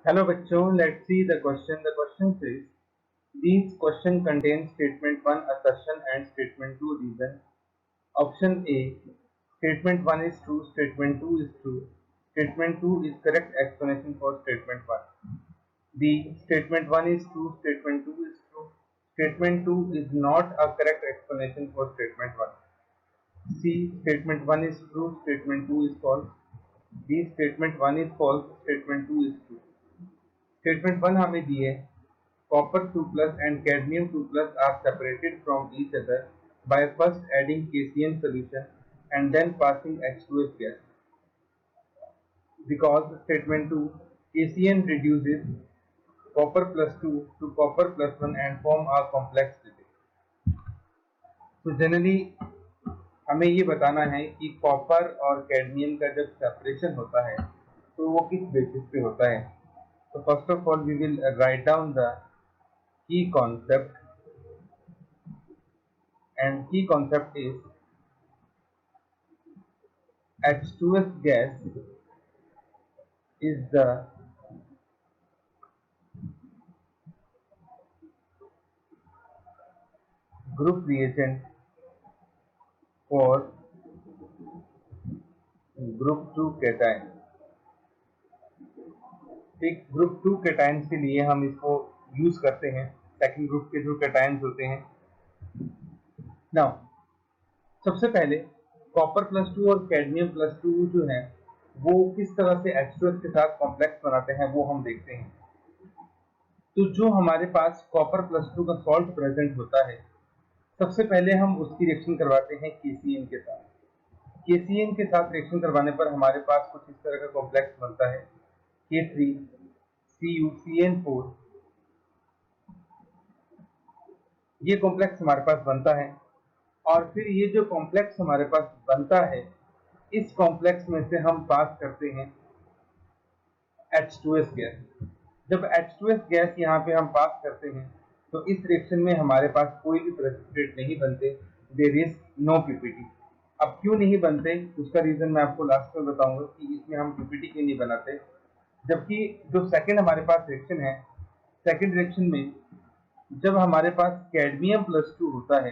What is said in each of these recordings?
Hello बच्चों, let's see the question. The question says, these question contain statement 1 assertion and statement 2 reason. Option A, statement 1 is true, statement 2 is true, statement 2 is correct explanation for statement 1. B, statement 1 is true, statement 2 is true, statement 2 is not a correct explanation for statement 1. C, statement 1 is true, statement 2 is false. D, statement 1 is false, statement 2 is true. Statement 1 हमें दी है copper 2 plus and cadmium 2 plus are separated from each other by first adding KCN solution and then passing H2S gas. Because statement 2 KCN reduces copper plus 2 to copper plus 1 and form a complex digit. तो generally हमें ये बताना है कि copper और cadmium का जब separation होता है तो वो किस बेसिस पे होता है. तो first of all we will write down the key concept, and key concept is H2S gas is the group reagent for group 2 cation. ठीक, ग्रुप 2 कैटायंस के लिए हम इसको यूज करते हैं सेकंड ग्रुप के जो कैटायंस होते हैं. नाउ सबसे पहले कॉपर प्लस 2 और कैडमियम प्लस 2 जो है वो किस तरह से H2S के साथ कॉम्प्लेक्स बनाते हैं वो हम देखते हैं. तो जो हमारे पास कॉपर प्लस 2 का सॉल्ट प्रेजेंट होता है सबसे पहले हम उसकी रिएक्शन करवाते हैं KCN के साथ. KCN के साथ रिएक्शन करवाने पर हमारे पास कुछ इस तरह का कॉम्प्लेक्स बनता है K3CuCN4. ये कॉम्प्लेक्स हमारे पास बनता है और फिर ये जो कॉम्प्लेक्स हमारे पास बनता है इस कॉम्प्लेक्स में से हम पास करते हैं H2S गैस. जब H2S गैस यहाँ पे हम पास करते हैं तो इस रिएक्शन में हमारे पास कोई भी प्रेसिपिटेट नहीं बनते. There is no PPT. अब क्यों नहीं बनते उसका रीजन मैं आपको लास्ट में बताऊंगा कि इसमें हम पीपीटी क्यों नहीं बनाते. जबकि जो सेकंड हमारे पास रिएक्शन है, सेकंड रिएक्शन में जब हमारे पास कैडमियम प्लस 2 होता है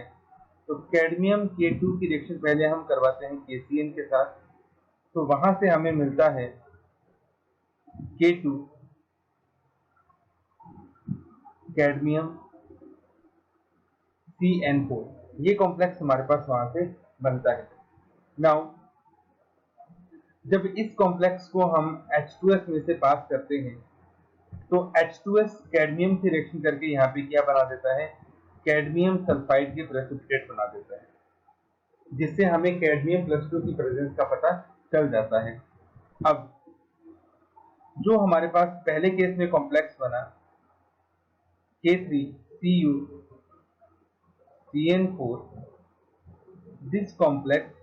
तो कैडमियम K2 की रिएक्शन पहले हम करवाते हैं KCN के साथ. तो वहां से हमें मिलता है K2 कैडमियम CN4. ये कॉम्प्लेक्स हमारे पास वहां से बनता है. नाउ जब इस कॉम्प्लेक्स को हम H2S में से पास करते हैं तो H2S कैडमियम से रिएक्शन करके यहाँ पे क्या बना देता है, कैडमियम सल्फाइड के प्रेसिपिटेट बना देता है, जिससे हमें कैडमियम प्लस 2 की प्रेजेंस का पता चल जाता है. अब जो हमारे पास पहले केस में कॉम्प्लेक्स बना K3CuCN4, this complex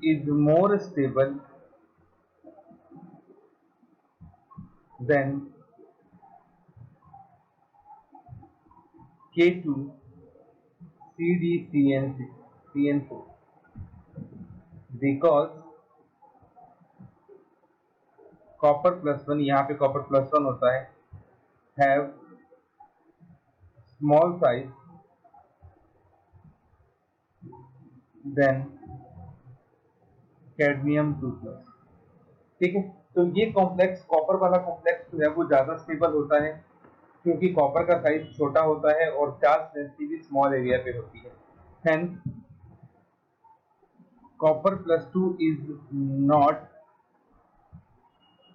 is more stable than K2CdCN4 because copper plus 1, यहाँ पे कॉपर प्लस 1 होता है, have small size than cadmium 2 plus. ठीक है, तो ये कॉम्प्लेक्स कॉपर वाला कॉम्प्लेक्स जो है वो ज्यादा स्टेबल होता है क्योंकि कॉपर का साइज छोटा होता है और चार्ज डेंसिटी भी स्मॉल एरिया पे होती है. Hence copper plus 2 is not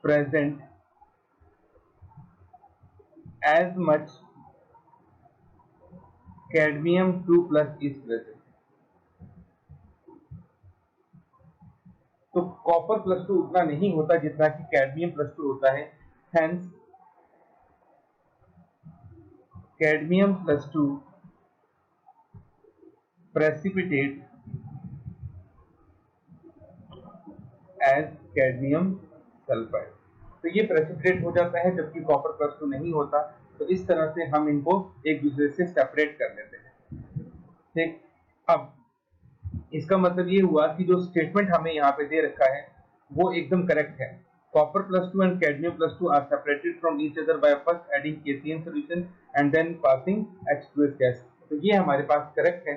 present as much cadmium 2 plus is present. तो कॉपर प्लस 2 उतना नहीं होता जितना कि कैडमियम प्लस 2 होता है. Hence cadmium plus 2 precipitate as cadmium sulfide. तो ये प्रेसिपिटेट हो जाता है जबकि कॉपर प्लस 2 नहीं होता. तो इस तरह से हम इनको एक दूसरे से सेपरेट कर लेते हैं. ठीक, अब इसका मतलब ये हुआ कि जो स्टेटमेंट हमें यहाँ पे दे रखा है वो एकदम करेक्ट है। Copper plus 2 and cadmium plus 2 are separated from each other by first adding KCN solution and then passing H2S gas. तो ये हमारे पास करेक्ट है।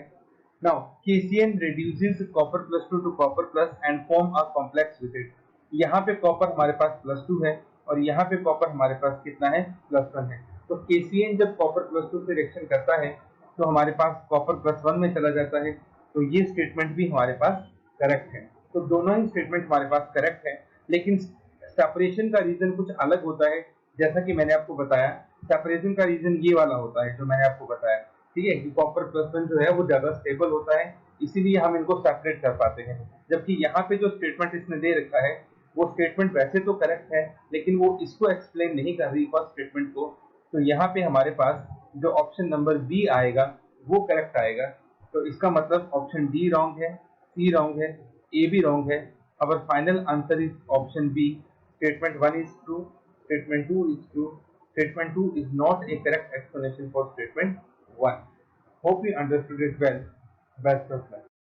Now KCN reduces copper plus 2 to copper plus and form a complex with it. यहाँ पे copper हमारे पास plus 2 है और यहाँ पे कॉपर हमारे पास कितना है, प्लस 1 है। तो KCN जब कॉपर प्लस 2 से रिएक्शन करता है तो हमारे पास कॉपर प्लस 1 में चला जाता है। तो ये स्टेटमेंट भी हमारे पास करेक्ट है। तो दोनों ही स्टेटमेंट हमारे पास करेक्ट है, लेकिन सेपरेशन का रीजन कुछ अलग होता है। जैसा कि मैंने आपको बताया, सेपरेशन का रीजन ये वाला होता है जो मैंने आपको बताया, ठीक है, कि कॉपर प्लस 1 जो है वो ज्यादा स्टेबल होता है, इसीलिए हम इनको सेपरेट कर पाते हैं। जबकि यहाँ पे जो स्टेटमेंट इसने दे रखा है वो स्टेटमेंट वैसे तो करेक्ट है, लेकिन वो इसको एक्सप्लेन नहीं कर रही फर्स्ट स्टेटमेंट को। तो यहाँ पे हमारे पास जो ऑप्शन नंबर बी आएगा वो करेक्ट आएगा। तो इसका मतलब ऑप्शन डी रॉन्ग है, सी रॉन्ग है, ए भी रॉन्ग है। Our final answer is option B. Statement 1 is true. Statement 2 is true. Statement 2 is not a correct explanation for statement 1. Hope you understood it well. Best of luck.